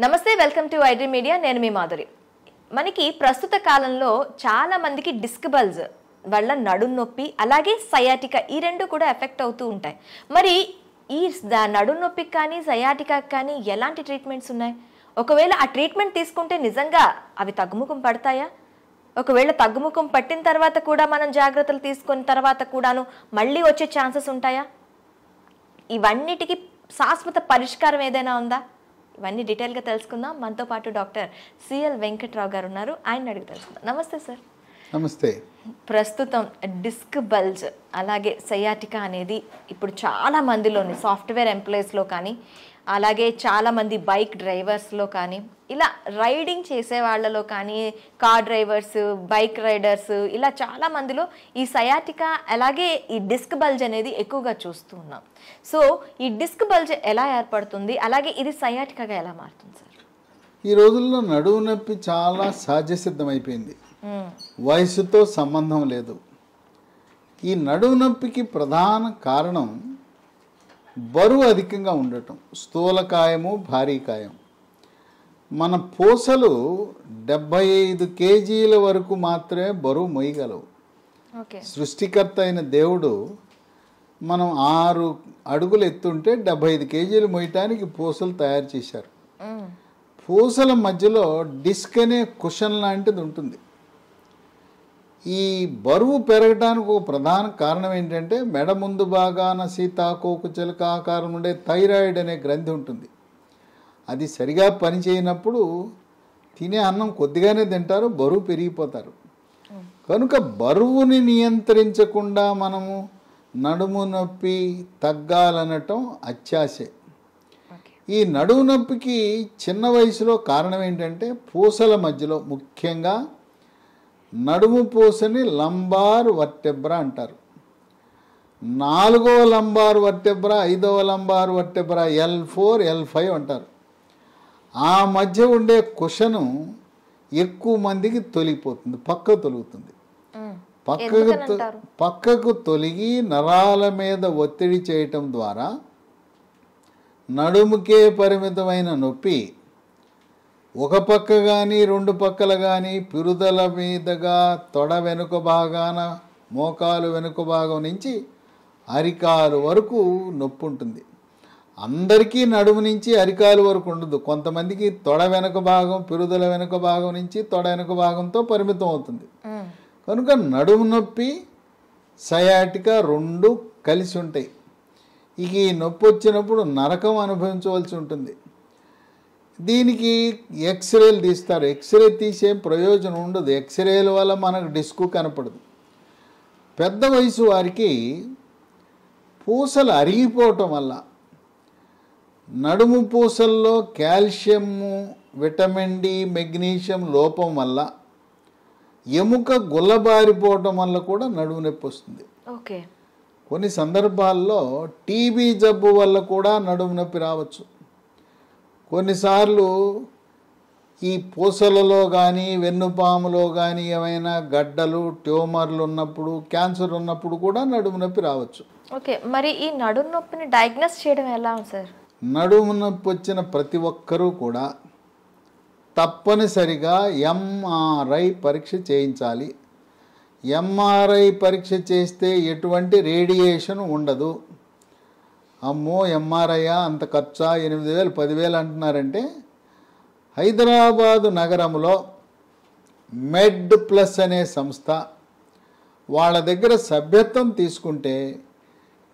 నమస్తే, welcome to iDream media. నేను మీ మాధురి. మనకి ప్రస్తుత కాలంలో చాలా మందికి డిస్క్ బల్జ్ వల్ల నడుము నొప్పి అలాగే సయాటికా ఈ రెండు కూడా ఎఫెక్ట్ అవుతూ ఉంటాయి. మరి ఈ నడుము నొప్పికి కానీ సయాటికాకి కానీ ఎలాంటి ట్రీట్మెంట్స్ ఉన్నాయి? ఒకవేళ ఆ ట్రీట్మెంట్ తీసుకుంటే నిజంగా అవి తగ్గుముఖం పడతాయా? ఒకవేళ తగ్గుముఖం పట్టిన తర్వాత కూడా మనం జాగ్రత్తలు తీసుకున్న తర్వాత కూడాను మళ్ళీ వచ్చే ఛాన్సెస్ ఉంటాయా? ఇవన్నిటికీ శాశ్వత పరిష్కారం ఏదైనా ఉందా? ఇవన్నీ డీటెయిల్గా తెలుసుకుందాం. మనతో పాటు డాక్టర్ సిఎల్ వెంకట్రావు గారు ఉన్నారు. ఆయన అడిగి తెలుసుకుందాం. నమస్తే సార్. నమస్తే. ప్రస్తుతం డిస్క్ బల్జ్ అలాగే సయాటికా అనేది ఇప్పుడు చాలా మందిలోని సాఫ్ట్వేర్ ఎంప్లాయీస్లో కానీ అలాగే చాలామంది బైక్ డ్రైవర్స్లో కానీ ఇలా రైడింగ్ చేసే వాళ్ళలో కానీ కార్ డ్రైవర్స్, బైక్ రైడర్స్ ఇలా చాలా మందిలో ఈ సయాటికా అలాగే ఈ డిస్క్ బల్జ్ అనేది ఎక్కువగా చూస్తూ ఉన్నాం. సో ఈ డిస్క్ బల్జ్ ఎలా ఏర్పడుతుంది, అలాగే ఇది సయాటికాగా ఎలా మారుతుంది సార్? ఈ రోజుల్లో నడుము నొప్పి చాలా సహజసిద్ధమైపోయింది. వయసుతో సంబంధం లేదు. ఈ నడుము నొప్పికి ప్రధాన కారణం బరువు అధికంగా ఉండటం, స్థూలకాయము, భారీకాయం. మన పూసలు 75 కేజీల వరకు మాత్రమే బరువు మోయగలవు. సృష్టికర్త అయిన దేవుడు మనం 6 అడుగులు ఎత్తుంటే 75 కేజీలు మోయటానికి పూసలు తయారు చేశారు. పూసల మధ్యలో డిస్క్ అనే కుషన్ లాంటిది ఉంటుంది. ఈ బరువు పెరగడానికి ఒక ప్రధాన కారణం ఏంటంటే మెడ ముందు భాగాన సీతాకోకు చిలుక ఆకారం ఉండే థైరాయిడ్ అనే గ్రంథి ఉంటుంది. అది సరిగా పనిచేయనప్పుడు తినే అన్నం కొద్దిగానే తింటారు, బరువు పెరిగిపోతారు. కనుక బరువుని నియంత్రించకుండా మనము నడుము నొప్పి తగ్గాలనటం అత్యాశే. ఈ నడుము నొప్పికి చిన్న వయసులో కారణం ఏంటంటే పూసల మధ్యలో, ముఖ్యంగా నడుము పూసని లంబార్ వర్టెబ్రా అంటారు. 4వ లంబార్ వర్టెబ్రా, 5వ లంబార్ వర్టెబ్రా, L4, L5 అంటారు. ఆ మధ్య ఉండే కుషను ఎక్కువ మందికి తొలిగిపోతుంది, పక్కకు తొలుగుతుంది. పక్కకు తొలగి నరాల మీద ఒత్తిడి చేయటం ద్వారా నడుముకే పరిమితమైన నొప్పి ఒక పక్క కానీ 2 పక్కల కానీ పిరుదల మీదుగా తొడ వెనుక భాగాన, మోకాలు వెనుక భాగం నుంచి అరికాలు వరకు నొప్పి ఉంటుంది. అందరికీ నడుము నుంచి అరికాలు వరకు ఉండదు. కొంతమందికి తొడ వెనుక భాగం, పిరుదల వెనుక భాగం నుంచి తొడ వెనుక భాగంతో పరిమితం అవుతుంది. కనుక నడుము నొప్పి సయాటికా 2 కలిసి ఉంటాయి. ఇక ఈ నొప్పి వచ్చినప్పుడు నరకం అనుభవించవలసి ఉంటుంది. దీనికి ఎక్స్రేలు తీస్తారు. ఎక్స్రే తీసేం ప్రయోజనం ఉండదు. ఎక్స్రేల వల్ల మనకు డిస్క్ కనపడదు. పెద్ద వయసు వారికి పూసలు అరిగిపోవటం వల్ల, నడుము పూసల్లో కాల్షియము, విటమిన్ డి, మెగ్నీషియం లోపం వల్ల, ఎముక గుల్లబారిపోవటం వల్ల కూడా నడుము నొప్పి వస్తుంది. కొన్ని సందర్భాల్లో టీబీ జబ్బు వల్ల కూడా నడుము నొప్పి రావచ్చు. కొన్నిసార్లు ఈ పూసలలో కానీ వెన్నుపాములో కానీ ఏమైనా గడ్డలు, ట్యూమర్లు ఉన్నప్పుడు, క్యాన్సర్ ఉన్నప్పుడు కూడా నడుము నొప్పి రావచ్చు. మరి ఈ నడుము నొప్పిని డయాగ్నోస్ చేయడం ఎలా సార్? నడుము నొప్పి వచ్చిన ప్రతి ఒక్కరూ కూడా తప్పనిసరిగా MRI పరీక్ష చేయించాలి. MRI పరీక్ష చేస్తే ఎటువంటి రేడియేషన్ ఉండదు. అమ్మో MRI అంత ఖర్చా, 8,000, 10,000 అంటున్నారంటే, హైదరాబాదు నగరంలో మెడ్ ప్లస్ అనే సంస్థ వాళ్ళ దగ్గర సభ్యత్వం తీసుకుంటే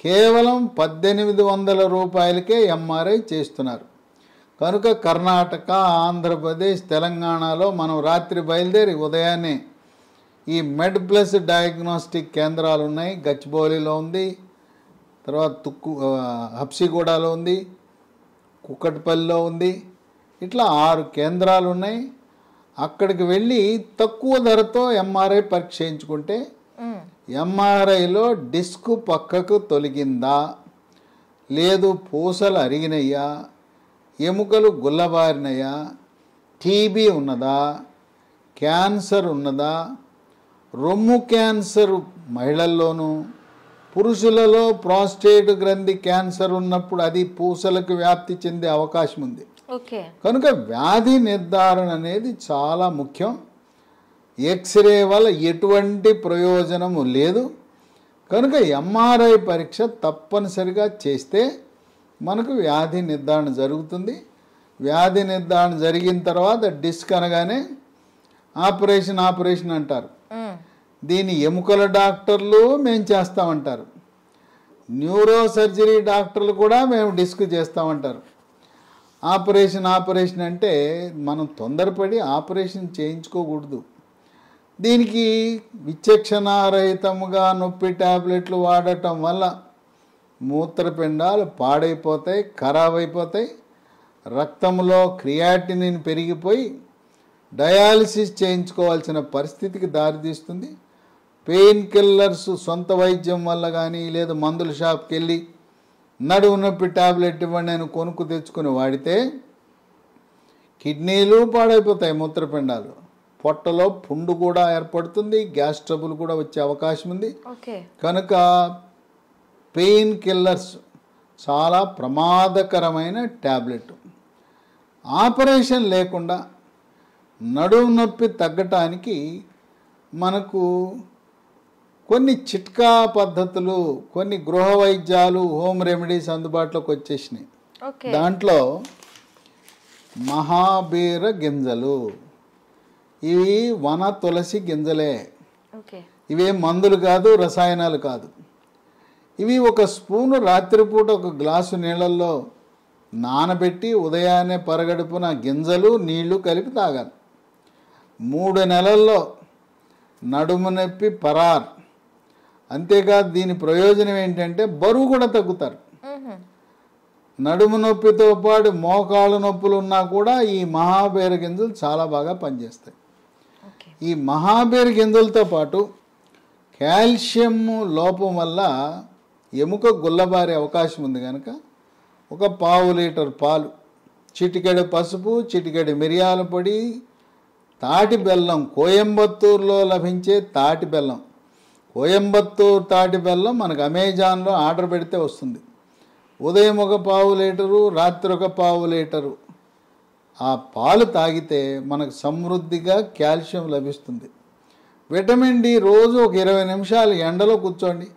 కేవలం 1,800 రూపాయలకే MRI చేస్తున్నారు. కనుక కర్ణాటక, ఆంధ్రప్రదేశ్, తెలంగాణలో మనం రాత్రి బయలుదేరి ఉదయాన్నే ఈ మెడ్ ప్లస్ డయాగ్నోస్టిక్ కేంద్రాలు ఉన్నాయి. గచ్చిబౌలిలో ఉంది, తర్వాత హబ్సిగూడలో ఉంది, కుక్కట్పల్లిలో ఉంది. ఇట్లా 6 కేంద్రాలు ఉన్నాయి. అక్కడికి వెళ్ళి తక్కువ ధరతో MRI పరీక్ష చేయించుకుంటే MRIలో డిస్క్ పక్కకు తొలగిందా, లేదు పూసలు అరిగినయ్యా, ఎముకలు గుల్లబారినయా, టీబీ ఉన్నదా, క్యాన్సర్ ఉన్నదా, రొమ్ము క్యాన్సర్ మహిళల్లోనూ, పురుషులలో ప్రాస్టేట్ గ్రంథి క్యాన్సర్ ఉన్నప్పుడు అది పూసలకు వ్యాప్తి చెందే అవకాశం ఉంది. ఓకే. కనుక వ్యాధి నిర్ధారణ అనేది చాలా ముఖ్యం. ఎక్స్రే వల్ల ఎటువంటి ప్రయోజనము లేదు. కనుక ఎంఆర్ఐ పరీక్ష తప్పనిసరిగా చేస్తే మనకు వ్యాధి నిర్ధారణ జరుగుతుంది. వ్యాధి నిర్ధారణ జరిగిన తర్వాత డిస్క్ అనగానే ఆపరేషన్ అంటారు. దీని ఎముకల డాక్టర్లు మేము చేస్తామంటారు, న్యూరో సర్జరీ డాక్టర్లు కూడా మేము డిస్క్ చేస్తామంటారు. ఆపరేషన్ అంటే మనం తొందరపడి ఆపరేషన్ చేయించుకోకూడదు. దీనికి విచక్షణారహితముగా నొప్పి టాబ్లెట్లు వాడటం వల్ల మూత్రపిండాలు పాడైపోతాయి, ఖరాబ్ అయిపోతాయి, రక్తంలో క్రియాటినిన్ పెరిగిపోయి డయాలసిస్ చేయించుకోవాల్సిన పరిస్థితికి దారితీస్తుంది. పెయిన్ కిల్లర్స్ సొంత వైద్యం వల్ల కానీ లేదా మందుల షాప్కి వెళ్ళి నడుము నొప్పి టాబ్లెట్ ఇవ్వండి అని కొనుక్కు తెచ్చుకొని వాడితే కిడ్నీలు పాడైపోతాయి, మూత్రపిండాలు, పొట్టలో పుండు కూడా ఏర్పడుతుంది, గ్యాస్ ట్రబుల్ కూడా వచ్చే అవకాశం ఉంది. కనుక పెయిన్ కిల్లర్స్ చాలా ప్రమాదకరమైన టాబ్లెట్. ఆపరేషన్ లేకుండా నడుము నొప్పి తగ్గటానికి మనకు కొన్ని చిట్కా పద్ధతులు, కొన్ని గృహ వైద్యాలు, హోమ్ రెమెడీస్ అందుబాటులోకి వచ్చేసినాయి. దాంట్లో మహాబీర గింజలు, ఇవి వన తులసి గింజలే, ఇవేం మందులు కాదు, రసాయనాలు కాదు. ఇవి ఒక స్పూను రాత్రిపూట ఒక గ్లాసు నీళ్ళల్లో నానబెట్టి ఉదయాన్నే పరగడుపున గింజలు నీళ్లు కలిపి తాగాలి. 3 నెలల్లో నడుము నొప్పి పరార్. అంతేకాదు దీని ప్రయోజనం ఏంటంటే బరువు కూడా తగ్గుతారు. నడుము నొప్పితో పాటు మోకాళ్ళ నొప్పులు ఉన్నా కూడా ఈ మహాబీర గింజలు చాలా బాగా పనిచేస్తాయి. ఈ మహాబీర గింజలతో పాటు కాల్షియం లోపం వల్ల ఎముక గుల్లబారే అవకాశం ఉంది. కనుక ఒక 1/2 లీటర్ పాలు, చిటికెడు పసుపు, చిటికెడు మిరియాల పొడి, తాటి బెల్లం, కోయంబత్తూరులో లభించే తాటి బెల్లం, కోయంబత్తూరు తాటి బెల్లం మనకు అమెజాన్లో ఆర్డర్ పెడితే వస్తుంది. ఉదయం ఒక 1/2 లీటరు, రాత్రి ఒక 1/2 లీటరు ఆ పాలు తాగితే మనకు సమృద్ధిగా కాల్షియం లభిస్తుంది. విటమిన్ డి రోజు ఒక 20 నిమిషాలు ఎండలో కూర్చోండి,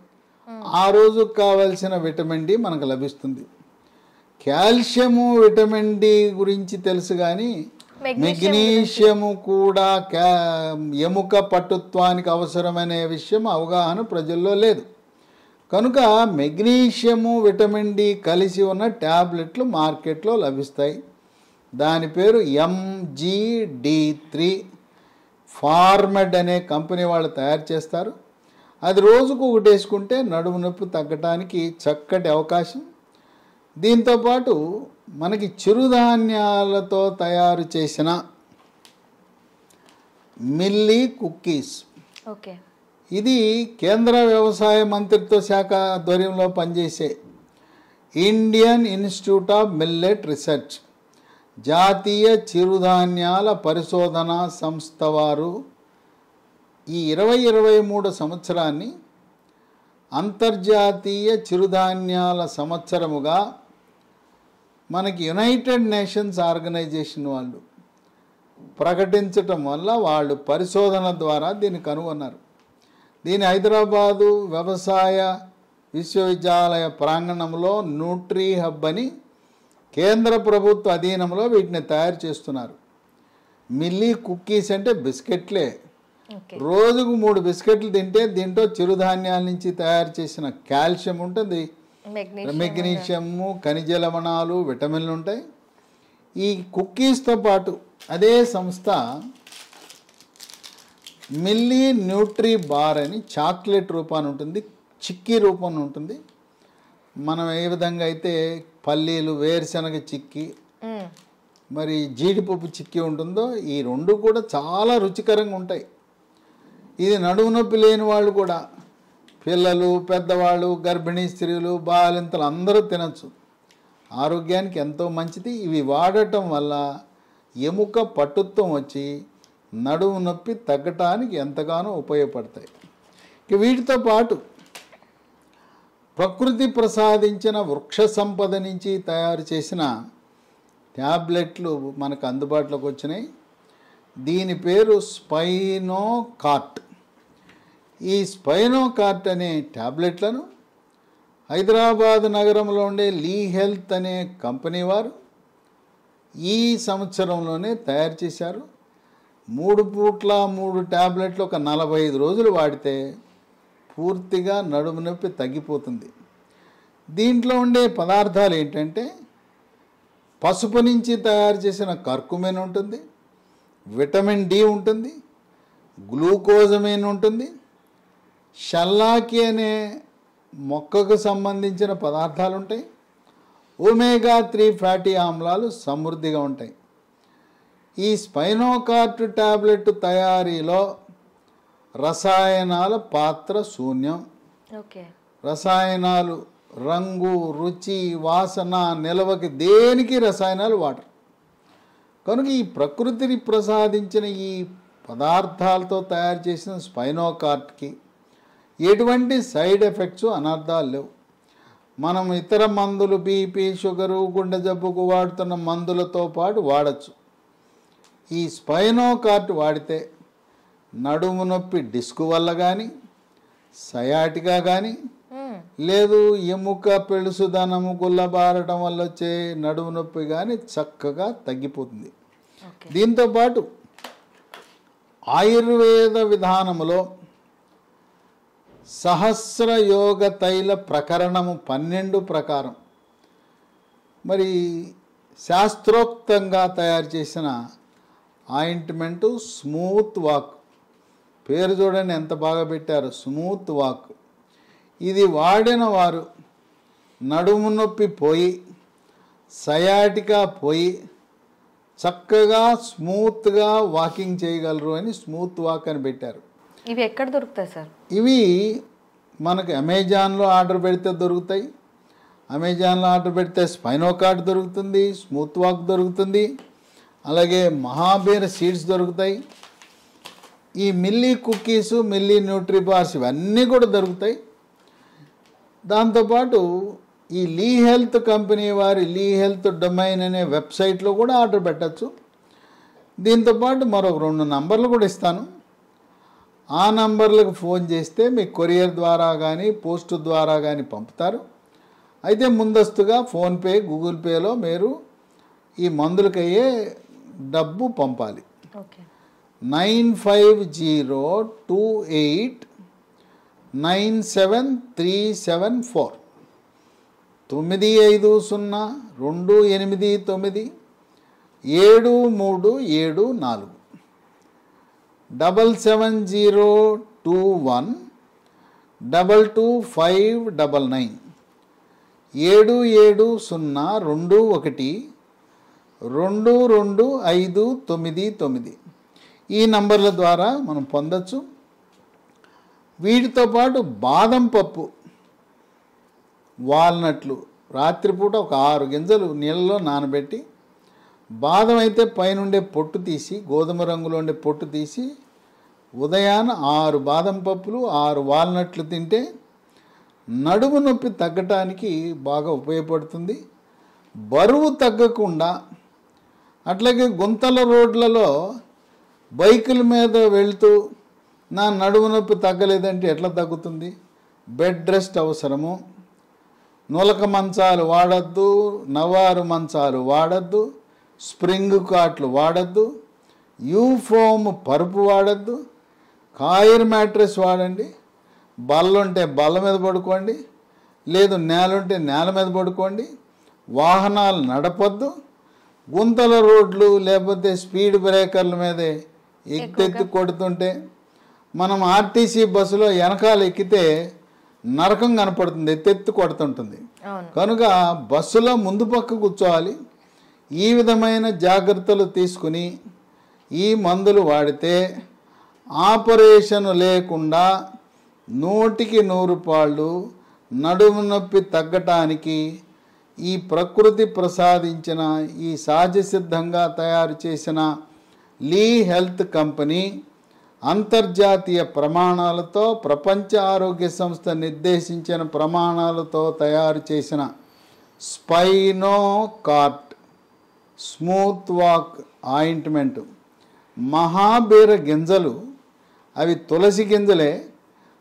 ఆ రోజుకు కావలసిన విటమిన్ డి మనకు లభిస్తుంది. కాల్షియము విటమిన్ డి గురించి తెలుసు, కానీ మెగ్నీషియము కూడా ఎముక పట్టుత్వానికి అవసరమనే విషయం అవగాహన ప్రజల్లో లేదు. కనుక మెగ్నీషియము విటమిన్ డి కలిసి ఉన్న ట్యాబ్లెట్లు మార్కెట్లో లభిస్తాయి. దాని పేరు MGD3 ఫార్మెడ్ అనే కంపెనీ వాళ్ళు తయారు చేస్తారు. అది రోజుకు ఒకటి వేసుకుంటే నడుము నొప్పి తగ్గటానికి చక్కటి అవకాశం. దీంతోపాటు మనకి చిరుధాన్యాలతో తయారు చేసిన మిల్లీ కుక్కీస్, ఇది కేంద్ర వ్యవసాయ మంత్రిత్వ శాఖ ఆధ్వర్యంలో పనిచేసే Indian institute of millet research, జాతీయ చిరుధాన్యాల పరిశోధనా సంస్థ వారు ఈ 2023 సంవత్సరాన్ని అంతర్జాతీయ చిరుధాన్యాల సంవత్సరముగా మనకి యునైటెడ్ నేషన్స్ ఆర్గనైజేషన్ వాళ్ళు ప్రకటించటం వల్ల వాళ్ళు పరిశోధన ద్వారా దీన్ని కనుగొన్నారు. దీని హైదరాబాదు వ్యవసాయ విశ్వవిద్యాలయ ప్రాంగణంలో న్యూట్రీ హబ్ అని కేంద్ర ప్రభుత్వ అధీనంలో వీటిని తయారు చేస్తున్నారు. మిల్లీ కుక్కీస్ అంటే బిస్కెట్లే. రోజుకు 3 బిస్కెట్లు తింటే దీంట్లో చిరుధాన్యాల నుంచి తయారు చేసిన కాల్షియం ఉంటుంది, మెగ్నీషియము, ఖనిజ లవణాలు, విటమిన్లు ఉంటాయి. ఈ కుక్కీస్తో పాటు అదే సంస్థ మిల్లీ న్యూట్రీ బార్ అని చాక్లెట్ రూపాన్ని ఉంటుంది, చిక్కీ రూపం ఉంటుంది. మనం ఏ విధంగా అయితే పల్లీలు, వేరుశనగ చిక్కీ, మరి జీడిపప్పు చిక్కీ ఉంటుందో ఈ 2 కూడా చాలా రుచికరంగా ఉంటాయి. ఇది నడుము నొప్పి లేని వాళ్ళు కూడా, పిల్లలు, పెద్దవాళ్ళు, గర్భిణీ స్త్రీలు, బాలింతలు అందరూ తినచ్చు. ఆరోగ్యానికి ఎంతో మంచిది. ఇవి వాడటం వల్ల ఎముక పట్టుత్వం వచ్చి నడుము నొప్పి తగ్గటానికి ఎంతగానో ఉపయోగపడతాయి. వీటితో పాటు ప్రకృతి ప్రసాదించిన వృక్ష సంపద నుంచి తయారు చేసిన ట్యాబ్లెట్లు మనకు అందుబాటులోకి వచ్చినాయి. దీని పేరు స్పైనోకార్ట్. ఈ స్పైనోకార్ట్ అనే ట్యాబ్లెట్లను హైదరాబాద్ నగరంలో ఉండే లీ హెల్త్ అనే కంపెనీ వారు ఈ సంవత్సరంలోనే తయారు చేశారు. 3 పూట్ల 3 ట్యాబ్లెట్లు ఒక 45 రోజులు వాడితే పూర్తిగా నడుము నొప్పి తగ్గిపోతుంది. దీంట్లో ఉండే పదార్థాలు ఏంటంటే పసుపు నుంచి తయారు చేసిన కర్కుమిన్ ఉంటుంది, విటమిన్ డి ఉంటుంది, గ్లూకోజమిన్ ఉంటుంది, షల్లాకి అనే మొక్కకు సంబంధించిన పదార్థాలు ఉంటాయి, ఒమేగా 3 ఫ్యాటీ ఆమ్లాలు సమృద్ధిగా ఉంటాయి. ఈ స్పైనోకార్ట్ టాబ్లెట్ తయారీలో రసాయనాల పాత్ర శూన్యం. రసాయనాలు రంగు, రుచి, వాసన, నిలవకి దేనికి రసాయనాలు వాడరు. కనుక ఈ ప్రకృతిని ప్రసాదించిన ఈ పదార్థాలతో తయారు చేసిన స్పైనోకార్ట్కి ఎటువంటి సైడ్ ఎఫెక్ట్స్, అనర్థాలు లేవు. మనం ఇతర మందులు బీపీ, షుగరు, గుండె జబ్బుకు వాడుతున్న మందులతో పాటు వాడచ్చు. ఈ స్పైనోకార్ట్ వాడితే నడుము నొప్పి డిస్క్ వల్ల కానీ, సయాటికా కానీ, లేదు ఎముక పెళుసుదనము గుల్లబారటం వల్ల వచ్చే నడుము నొప్పి కానీ చక్కగా తగ్గిపోతుంది. దీంతోపాటు ఆయుర్వేద విధానములో సహస్ర యోగ తైల ప్రకరణము 12 ప్రకారం మరి శాస్త్రోక్తంగా తయారు చేసిన ఆయింట్మెంటు స్మూత్ వాక్. పేరు చూడండి ఎంత బాగా పెట్టారు, స్మూత్ వాక్. ఇది వాడిన వారు నడుము నొప్పి పోయి, సయాటికా పోయి చక్కగా స్మూత్గా వాకింగ్ చేయగలరు అని స్మూత్ వాక్ అని పెట్టారు. ఇవి ఎక్కడ దొరుకుతాయి సార్? ఇవి మనకు అమెజాన్లో ఆర్డర్ పెడితే దొరుకుతాయి. అమెజాన్లో ఆర్డర్ పెడితే స్పైనోకార్ట్ దొరుకుతుంది, స్మూత్ వాక్ దొరుకుతుంది, అలాగే మహాబీర్ సీడ్స్ దొరుకుతాయి. ఈ మిల్లీ కుక్కీసు, మిల్లీ న్యూట్రీబార్స్ ఇవన్నీ కూడా దొరుకుతాయి. దాంతోపాటు ఈ లీ హెల్త్ కంపెనీ వారి లీ హెల్త్ డొమైన్ అనే వెబ్సైట్లో కూడా ఆర్డర్ పెట్టచ్చు. దీంతోపాటు మరొక 2 నంబర్లు కూడా ఇస్తాను. ఆ నంబర్లకు ఫోన్ చేస్తే మీకు కొరియర్ ద్వారా కానీ పోస్ట్ ద్వారా కానీ పంపుతారు. అయితే ముందస్తుగా ఫోన్పే, గూగుల్ పేలో మీరు ఈ మందులకయ్యే డబ్బు పంపాలి. 9502897374 9502897374 7702122599 7702212259 ఈ నంబర్ల ద్వారా మనం పొందొచ్చు. వీటితో పాటు బాదం పప్పు, వాల్నట్లు రాత్రిపూట ఒక 6 గింజలు నీళ్ళలో నానబెట్టి, బాదం అయితే పైనుండే పొట్టు తీసి, గోధుమ రంగులో ఉండే పొట్టు తీసి, ఉదయాన 6 బాదం పప్పులు 6 వాల్నట్లు తింటే నడుము నొప్పి తగ్గటానికి బాగా ఉపయోగపడుతుంది. బరువు తగ్గకుండా, అట్లాగే గుంతల రోడ్లలో బైకుల మీద వెళ్తూ నా నడుము నొప్పి తగ్గలేదంటే ఎట్లా తగ్గుతుంది? బెడ్ రెస్ట్ అవసరము. నులక మంచాలు వాడద్దు, నవారు మంచాలు వాడద్దు, స్ప్రింగ్ కాట్లు వాడద్దు, యూఫోమ్ పరుపు వాడద్దు, కాయిర్ మ్యాట్రెస్ వాడండి. బల్లుంటే బల్ల మీద పడుకోండి, లేదు నేలుంటే నేల మీద పడుకోండి. వాహనాలు నడపొద్దు. గుంతల రోడ్లు లేకపోతే స్పీడ్ బ్రేకర్ల మీదే ఎత్తెత్తి కొడుతుంటే, మనం ఆర్టీసీ బస్సులో వెనకాల ఎక్కితే నరకం కనపడుతుంది, ఎత్తెత్తి కొడుతుంటుంది. కనుక బస్సులో ముందు పక్క కూర్చోవాలి. ఈ విధమైన జాగ్రత్తలు తీసుకుని ఈ మందులు వాడితే ఆపరేషన్ లేకుండా 100కి 100 పాళ్ళు నడుము నొప్పి తగ్గటానికి ఈ ప్రకృతి ప్రసాదించిన ఈ సహజ సిద్ధంగా తయారు చేసిన లీ హెల్త్ కంపెనీ అంతర్జాతీయ ప్రమాణాలతో, ప్రపంచ ఆరోగ్య సంస్థ నిర్దేశించిన ప్రమాణాలతో తయారు చేసిన స్పైనోకార్ట్ స్మూత్ వాక్ ఆయింట్మెంట్. మహాబీర గింజలు, అవి తులసి గింజలే,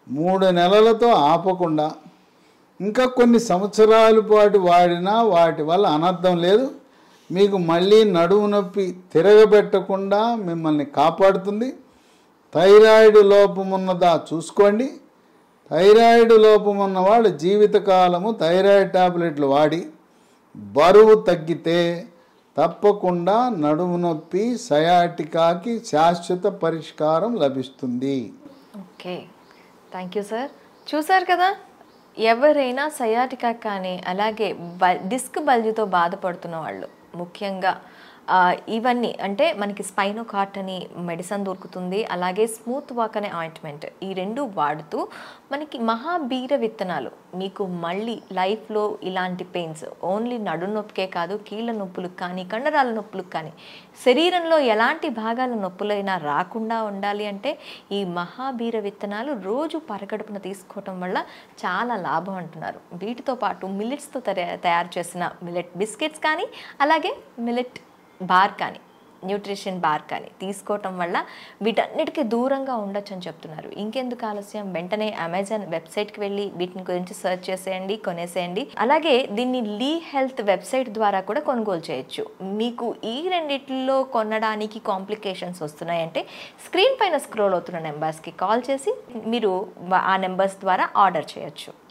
3 నెలలతో ఆపకుండా ఇంకా కొన్ని సంవత్సరాల పాటు వాడినా వాటి వల్ల అనర్థం లేదు. మీకు మళ్ళీ నడుము నొప్పి తిరగబెట్టకుండా మిమ్మల్ని కాపాడుతుంది. థైరాయిడ్ లోపమున్నదా చూసుకోండి. థైరాయిడ్ లోపం ఉన్నవాళ్ళు జీవితకాలము థైరాయిడ్ టాబ్లెట్లు వాడి బరువు తగ్గితే తప్పకుండా నడుము నొప్పి సయాటికాకి శాశ్వత పరిష్కారం లభిస్తుంది. Okay, thank you sir. చూసారు కదా, ఎవరైనా సయాటికా కానీ అలాగే డిస్క్ బల్జితో బాధపడుతున్న వాళ్ళు, ముఖ్యంగా ఇవన్నీ అంటే మనకి స్పైనోకార్ట్ అని మెడిసిన్ దొరుకుతుంది, అలాగే స్మూత్ వాక్ అనే ఆయింట్మెంట్, ఈ 2 వాడుతూ మనకి మహాబీర విత్తనాలు మీకు మళ్ళీ లైఫ్లో ఇలాంటి పెయిన్స్ ఓన్లీ నడుము నొప్పికే కాదు, కీళ్ళ నొప్పులకు కానీ కండరాల నొప్పులకు కానీ శరీరంలో ఎలాంటి భాగాల నొప్పులైనా రాకుండా ఉండాలి అంటే ఈ మహాబీర విత్తనాలు రోజు పరగడుపున తీసుకోవటం వల్ల చాలా లాభం అంటున్నారు. వీటితో పాటు మిల్లెట్స్తో తయారు చేసిన మిల్లెట్ బిస్కెట్స్ కానీ అలాగే మిల్లెట్ బార్ కానీ న్యూట్రిషన్ బార్ కానీ తీసుకోవటం వల్ల వీటన్నిటికీ దూరంగా ఉండొచ్చు అని చెప్తున్నారు. ఇంకెందుకు ఆలస్యం, వెంటనే అమెజాన్ వెబ్సైట్కి వెళ్ళి వీటిని గురించి సెర్చ్ చేసేయండి, కొనేసేయండి. అలాగే దీన్ని లీ హెల్త్ వెబ్సైట్ ద్వారా కూడా కొనుగోలు చేయొచ్చు. మీకు ఈ రెండిట్లో కొనడానికి కాంప్లికేషన్స్ వస్తున్నాయంటే స్క్రీన్ పైన స్క్రోల్ అవుతున్న నెంబర్స్కి కాల్ చేసి మీరు ఆ నెంబర్స్ ద్వారా ఆర్డర్ చేయొచ్చు.